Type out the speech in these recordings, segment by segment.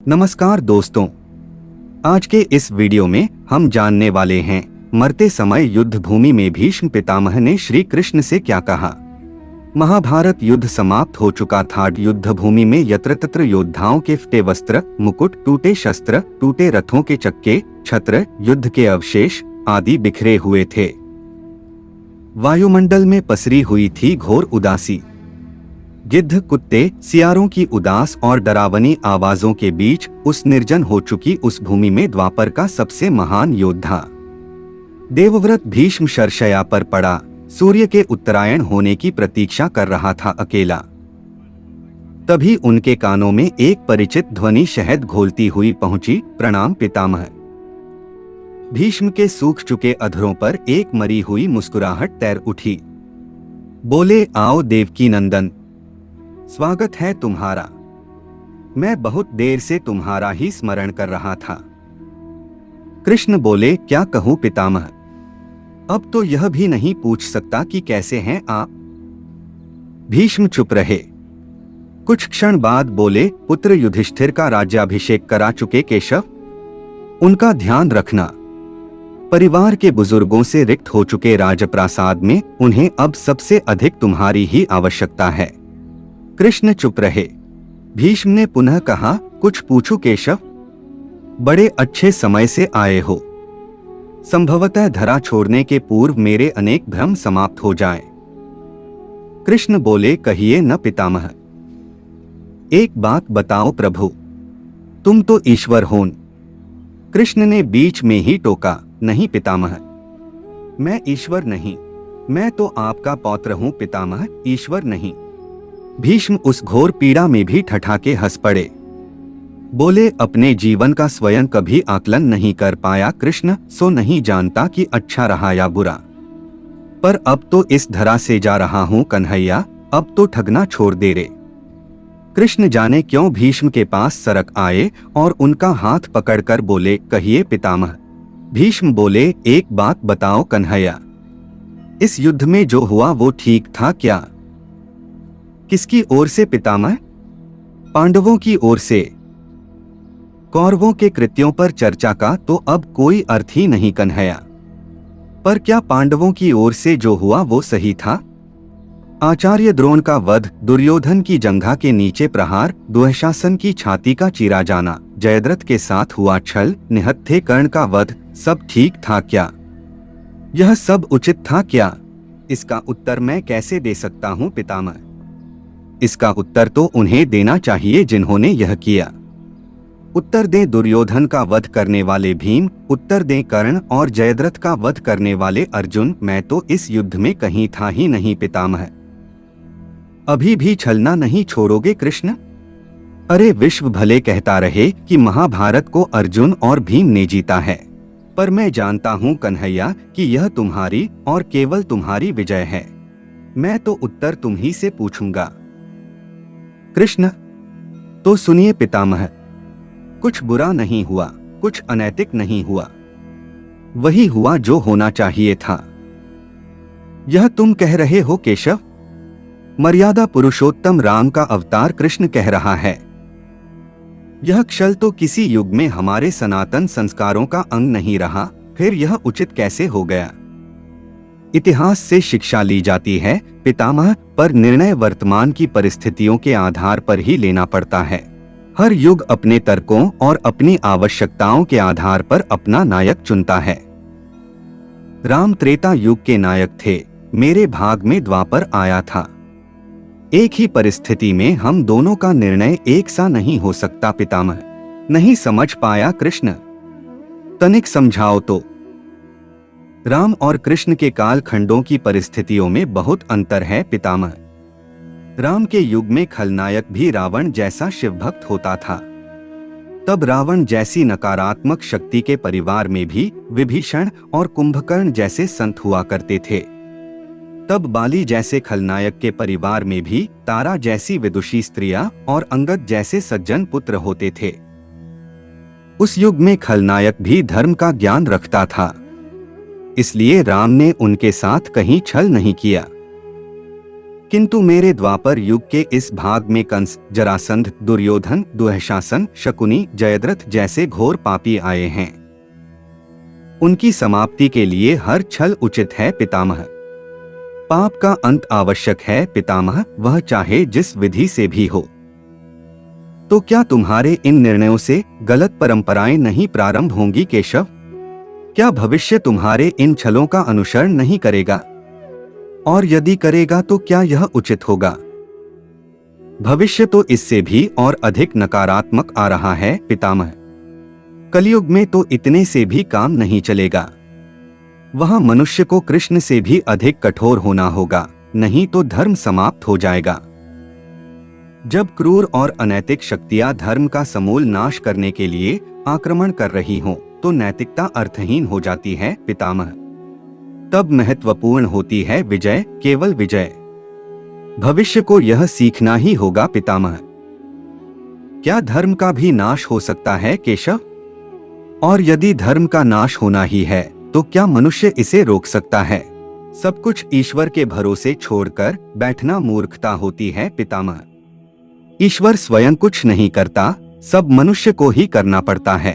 नमस्कार दोस्तों, आज के इस वीडियो में हम जानने वाले हैं मरते समय युद्ध भूमि में भीष्म पितामह ने श्री कृष्ण से क्या कहा। महाभारत युद्ध समाप्त हो चुका था। युद्ध भूमि में यत्र तत्र योद्धाओं के फटे वस्त्र, मुकुट, टूटे शस्त्र, टूटे रथों के चक्के, छत्र, युद्ध के अवशेष आदि बिखरे हुए थे। वायुमंडल में पसरी हुई थी घोर उदासी। गिद्ध, कुत्ते, सियारों की उदास और डरावनी आवाजों के बीच उस निर्जन हो चुकी उस भूमि में द्वापर का सबसे महान योद्धा देवव्रत भीष्म शरशया पर पड़ा सूर्य के उत्तरायण होने की प्रतीक्षा कर रहा था अकेला। तभी उनके कानों में एक परिचित ध्वनि शहद घोलती हुई पहुंची। प्रणाम पितामह। भीष्म के सूख चुके अधरों पर एक मरी हुई मुस्कुराहट तैर उठी। बोले, आओ देवकी नंदन, स्वागत है तुम्हारा। मैं बहुत देर से तुम्हारा ही स्मरण कर रहा था। कृष्ण बोले, क्या कहूं पितामह, अब तो यह भी नहीं पूछ सकता कि कैसे हैं आप। भीष्म चुप रहे। कुछ क्षण बाद बोले, पुत्र युधिष्ठिर का राज्याभिषेक करा चुके केशव, उनका ध्यान रखना। परिवार के बुजुर्गों से रिक्त हो चुके राजप्रासाद में उन्हें अब सबसे अधिक तुम्हारी ही आवश्यकता है। कृष्ण चुप रहे। भीष्म ने पुनः कहा, कुछ पूछूं केशव? बड़े अच्छे समय से आए हो। संभवतः धरा छोड़ने के पूर्व मेरे अनेक भ्रम समाप्त हो जाएं। कृष्ण बोले, कहिए न पितामह। एक बात बताओ प्रभु, तुम तो ईश्वर होन। कृष्ण ने बीच में ही टोका, नहीं पितामह, मैं ईश्वर नहीं, मैं तो आपका पौत्र हूं पितामह, ईश्वर नहीं। भीष्म उस घोर पीड़ा में भी ठठाके हंस पड़े। बोले, अपने जीवन का स्वयं कभी आकलन नहीं कर पाया कृष्ण, सो नहीं जानता कि अच्छा रहा या बुरा। पर अब तो इस धरा से जा रहा हूं कन्हैया, अब तो ठगना छोड़ दे रे। कृष्ण जाने क्यों भीष्म के पास सरक आए और उनका हाथ पकड़कर बोले, कहिए पितामह। भीष्म बोले, एक बात बताओ कन्हैया, इस युद्ध में जो हुआ वो ठीक था क्या? किसकी ओर से पितामह? पांडवों की ओर से। कौरवों के कृत्यों पर चर्चा का तो अब कोई अर्थ ही नहीं कन्हैया। पर क्या पांडवों की ओर से जो हुआ वो सही था? आचार्य द्रोण का वध, दुर्योधन की जंघा के नीचे प्रहार, दुःशासन की छाती का चीरा जाना, जयद्रथ के साथ हुआ छल, निहत्थे कर्ण का वध, सब ठीक था क्या? यह सब उचित था क्या? इसका उत्तर मैं कैसे दे सकता हूँ पितामह? इसका उत्तर तो उन्हें देना चाहिए जिन्होंने यह किया। उत्तर दें दुर्योधन का वध करने वाले भीम, उत्तर दें कर्ण और जयद्रथ का वध करने वाले अर्जुन। मैं तो इस युद्ध में कहीं था ही नहीं पितामह। अभी भी छलना नहीं छोड़ोगे कृष्ण? अरे विश्व भले कहता रहे कि महाभारत को अर्जुन और भीम ने जीता है, पर मैं जानता हूँ कन्हैया कि यह तुम्हारी और केवल तुम्हारी विजय है। मैं तो उत्तर तुम ही से पूछूंगा। कृष्ण, तो सुनिए पितामह, कुछ बुरा नहीं हुआ, कुछ अनैतिक नहीं हुआ, वही हुआ जो होना चाहिए था। यह तुम कह रहे हो केशव? मर्यादा पुरुषोत्तम राम का अवतार कृष्ण कह रहा है। यह क्षल तो किसी युग में हमारे सनातन संस्कारों का अंग नहीं रहा, फिर यह उचित कैसे हो गया? इतिहास से शिक्षा ली जाती है पितामह, पर निर्णय वर्तमान की परिस्थितियों के आधार पर ही लेना पड़ता है। हर युग अपने तर्कों और अपनी आवश्यकताओं के आधार पर अपना नायक चुनता है। राम त्रेता युग के नायक थे, मेरे भाग में द्वापर आया था। एक ही परिस्थिति में हम दोनों का निर्णय एक सा नहीं हो सकता पितामह। नहीं समझ पाया कृष्ण? तनिक समझाओ तो। राम और कृष्ण के काल खंडों की परिस्थितियों में बहुत अंतर है पितामह। राम के युग में खलनायक भी रावण जैसा शिवभक्त होता था। तब रावण जैसी नकारात्मक शक्ति के परिवार में भी विभीषण और कुंभकर्ण जैसे संत हुआ करते थे। तब बाली जैसे खलनायक के परिवार में भी तारा जैसी विदुषी स्त्रियां और अंगद जैसे सज्जन पुत्र होते थे। उस युग में खलनायक भी धर्म का ज्ञान रखता था, इसलिए राम ने उनके साथ कहीं छल नहीं किया। किंतु मेरे द्वापर युग के इस भाग में कंस, जरासंध, दुर्योधन, दुःशासन, शकुनी, जयद्रथ जैसे घोर पापी आए हैं। उनकी समाप्ति के लिए हर छल उचित है पितामह। पाप का अंत आवश्यक है पितामह, वह चाहे जिस विधि से भी हो। तो क्या तुम्हारे इन निर्णयों से गलत परंपराएं नहीं प्रारंभ होंगी केशव? क्या भविष्य तुम्हारे इन छलों का अनुसरण नहीं करेगा? और यदि करेगा तो क्या यह उचित होगा? भविष्य तो इससे भी और अधिक नकारात्मक आ रहा है पितामह। कलयुग में तो इतने से भी काम नहीं चलेगा। वहां मनुष्य को कृष्ण से भी अधिक कठोर होना होगा, नहीं तो धर्म समाप्त हो जाएगा। जब क्रूर और अनैतिक शक्तियां धर्म का समूल नाश करने के लिए आक्रमण कर रही हों, तो नैतिकता अर्थहीन हो जाती है पितामह। तब महत्वपूर्ण होती है विजय, केवल विजय। भविष्य को यह सीखना ही होगा पितामह। क्या धर्म का भी नाश हो सकता है केशव? और यदि धर्म का नाश होना ही है तो क्या मनुष्य इसे रोक सकता है? सब कुछ ईश्वर के भरोसे छोड़कर बैठना मूर्खता होती है पितामह। ईश्वर स्वयं कुछ नहीं करता, सब मनुष्य को ही करना पड़ता है।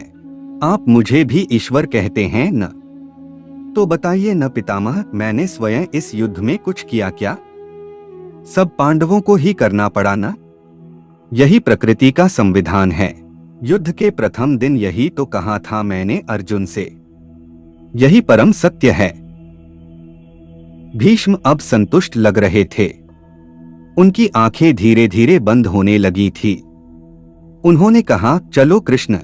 आप मुझे भी ईश्वर कहते हैं न? तो बताइए न पितामह, मैंने स्वयं इस युद्ध में कुछ किया क्या? सब पांडवों को ही करना पड़ा न? यही प्रकृति का संविधान है। युद्ध के प्रथम दिन यही तो कहा था मैंने अर्जुन से। यही परम सत्य है। भीष्म अब संतुष्ट लग रहे थे। उनकी आंखें धीरे धीरे बंद होने लगी थी। उन्होंने कहा, चलो कृष्ण,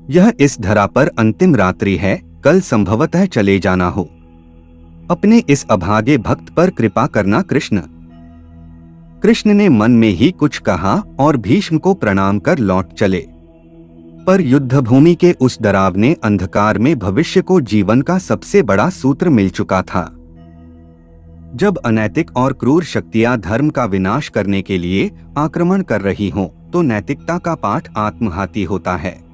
यह इस धरा पर अंतिम रात्रि है, कल संभवतः चले जाना हो। अपने इस अभागे भक्त पर कृपा करना कृष्ण। कृष्ण ने मन में ही कुछ कहा और भीष्म को प्रणाम कर लौट चले। पर युद्धभूमि के उस डरावने अंधकार में भविष्य को जीवन का सबसे बड़ा सूत्र मिल चुका था। जब अनैतिक और क्रूर शक्तियां धर्म का विनाश करने के लिए आक्रमण कर रही हों, तो नैतिकता का पाठ आत्मघाती होता है।